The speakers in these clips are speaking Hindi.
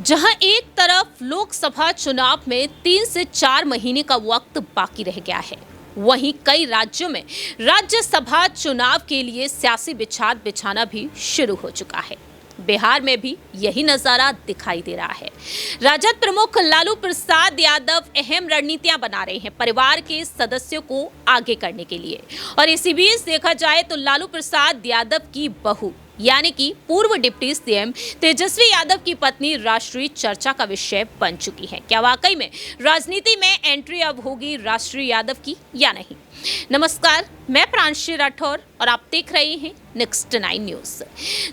जहां एक तरफ लोकसभा चुनाव में 3 से 4 महीने का वक्त बाकी रह गया है, वहीं कई राज्यों में राज्यसभा चुनाव के लिए सियासी बिछाद बिछाना भी शुरू हो चुका है। बिहार में भी यही नजारा दिखाई दे रहा है। राजद प्रमुख लालू प्रसाद यादव अहम रणनीतियां बना रहे हैं परिवार के सदस्यों को आगे करने के लिए, और इसी बीच देखा जाए तो लालू प्रसाद यादव की बहू यानी कि पूर्व डिप्टी सीएम तेजस्वी यादव की पत्नी राष्ट्रीय चर्चा का विषय बन चुकी है। क्या वाकई में राजनीति में एंट्री अब होगी राष्ट्रीय यादव की या नहीं? नमस्कार, मैं प्रांशी राठौर और आप देख रहे हैं नेक्स्ट 9 न्यूज।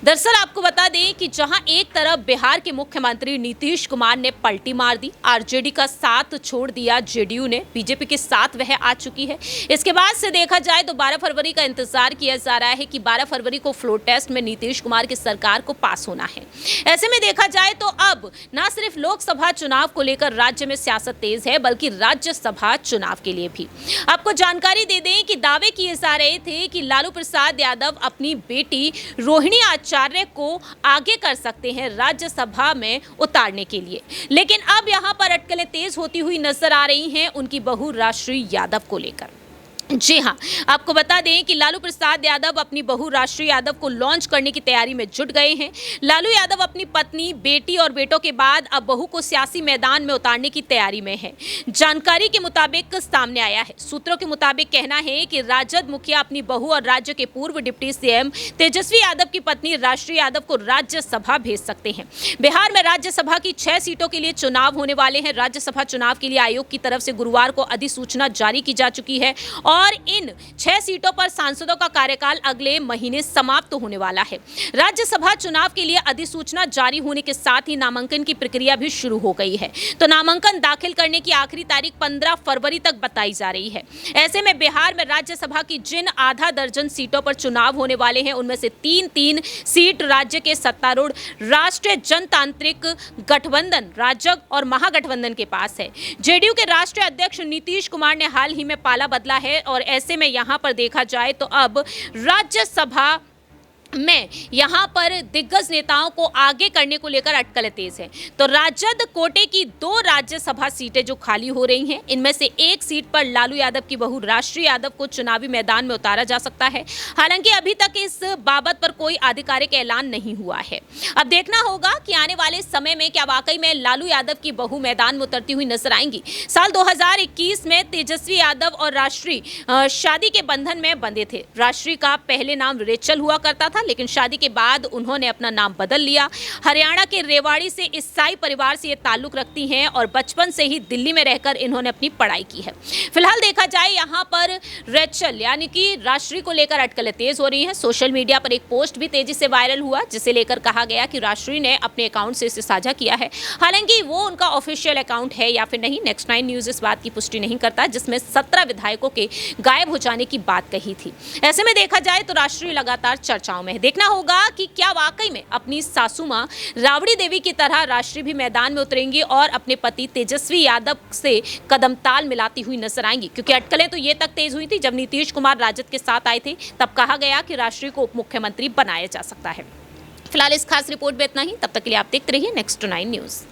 दरअसल आपको बता दें कि जहां एक तरफ बिहार के मुख्यमंत्री नीतीश कुमार ने पलटी मार दी, आरजेडी का साथ छोड़ दिया जेडीयू ने, बीजेपी के साथ वह आ चुकी है। इसके बाद से देखा जाए तो 12 फरवरी का इंतजार किया जा रहा है कि 12 फरवरी को फ्लोर टेस्ट में नीतीश कुमार की सरकार को पास होना है। ऐसे में देखा जाए तो अब न सिर्फ लोकसभा चुनाव को लेकर राज्य में सियासत तेज है, बल्कि राज्यसभा चुनाव के लिए भी। आपको जानकारी दे दें कि दावे किए जा रहे थे कि लालू प्रसाद यादव अपनी बेटी रोहिणी आचार्य को आगे कर सकते हैं राज्यसभा में उतारने के लिए, लेकिन अब यहां पर अटकलें तेज होती हुई नजर आ रही हैं उनकी बहू राष्ट्रीय यादव को लेकर। जी हां, आपको बता दें कि लालू प्रसाद यादव अपनी बहू राष्ट्रीय यादव को लॉन्च करने की तैयारी में जुट गए हैं। लालू यादव अपनी पत्नी, बेटी और बेटों के बाद अब बहू को सियासी मैदान में उतारने की तैयारी में है। जानकारी के मुताबिक सामने आया है, सूत्रों के मुताबिक कहना है कि राजद मुखिया अपनी बहू और राज्य के पूर्व डिप्टी सीएम तेजस्वी यादव की पत्नी राष्ट्रीय यादव को राज्यसभा भेज सकते हैं। बिहार में राज्यसभा की 6 सीटों के लिए चुनाव होने वाले हैं। राज्यसभा चुनाव के लिए आयोग की तरफ से गुरुवार को अधिसूचना जारी की जा चुकी है और इन 6 सीटों पर सांसदों का कार्यकाल अगले महीने समाप्त होने वाला है। राज्यसभा चुनाव के लिए अधिसूचना जारी होने के साथ ही नामांकन की प्रक्रिया भी शुरू हो गई है, तो नामांकन दाखिल करने की आखिरी तारीख 15 फरवरी तक बताई जा रही है। ऐसे में बिहार में राज्यसभा की जिन आधा दर्जन सीटों पर चुनाव होने वाले हैं, उनमें से 3-3 सीट राज्य के सत्तारूढ़ राष्ट्रीय जनतांत्रिक गठबंधन राजग और महागठबंधन के पास है। जेडीयू के राष्ट्रीय अध्यक्ष नीतीश कुमार ने हाल ही में पाला बदला है और ऐसे में यहां पर देखा जाए तो अब राज्यसभा में यहां पर दिग्गज नेताओं को आगे करने को लेकर अटकलें तेज है। तो राजद कोटे की 2 राज्यसभा सीटें जो खाली हो रही हैं, इनमें से एक सीट पर लालू यादव की बहू राष्ट्रीय यादव को चुनावी मैदान में उतारा जा सकता है। हालांकि अभी तक इस बाबत पर कोई आधिकारिक ऐलान नहीं हुआ है। अब देखना होगा कि आने वाले समय में क्या वाकई में लालू यादव की बहू मैदान में उतरती हुई नजर आएंगी। साल 2021 में तेजस्वी यादव और राष्ट्रीय शादी के बंधन में बंधे थे। राष्ट्रीय का पहले नाम रेचल हुआ करता था, लेकिन शादी के बाद उन्होंने अपना नाम बदल लिया। हरियाणा के रेवाड़ी से ईसाई परिवार से ये ताल्लुक रखती हैं और बचपन से ही दिल्ली में रहकर इन्होंने अपनी पढ़ाई की है। फिलहाल देखा जाए यहाँ पर रेचल यानी कि राष्ट्रीय को लेकर अटकलें तेज हो रही हैं। सोशल मीडिया पर एक पोस्ट भी तेजी से वायरल हुआ, जिसे लेकर कहा गया कि राष्ट्रीय ने अपने अकाउंट से इसे साझा किया है। हालांकि वो उनका ऑफिशियल अकाउंट है या फिर नहीं, नेक्स्ट 9 न्यूज इस बात की पुष्टि नहीं करता, जिसमें 17 विधायकों के गायब हो जाने की बात कही थी। ऐसे में देखा जाए तो राष्ट्रीय लगातार चर्चाओं में है। देखना होगा कि क्या वाकई में अपनी सासू मां राबड़ी देवी की तरह राष्ट्रीय भी मैदान में उतरेंगी और अपने पति तेजस्वी यादव से कदम ताल मिलाती हुई नजर आएंगी, क्योंकि अटकलें तो ये तक तेज हुई थी जब नीतीश कुमार राजद के साथ आए थे, तब कहा गया कि राष्ट्रीय को उप मुख्यमंत्री बनाया जा सकता है। फिलहाल इस खास रिपोर्ट में इतना ही। तब तक के लिए आप देखते रहिए नेक्स्ट 9 न्यूज।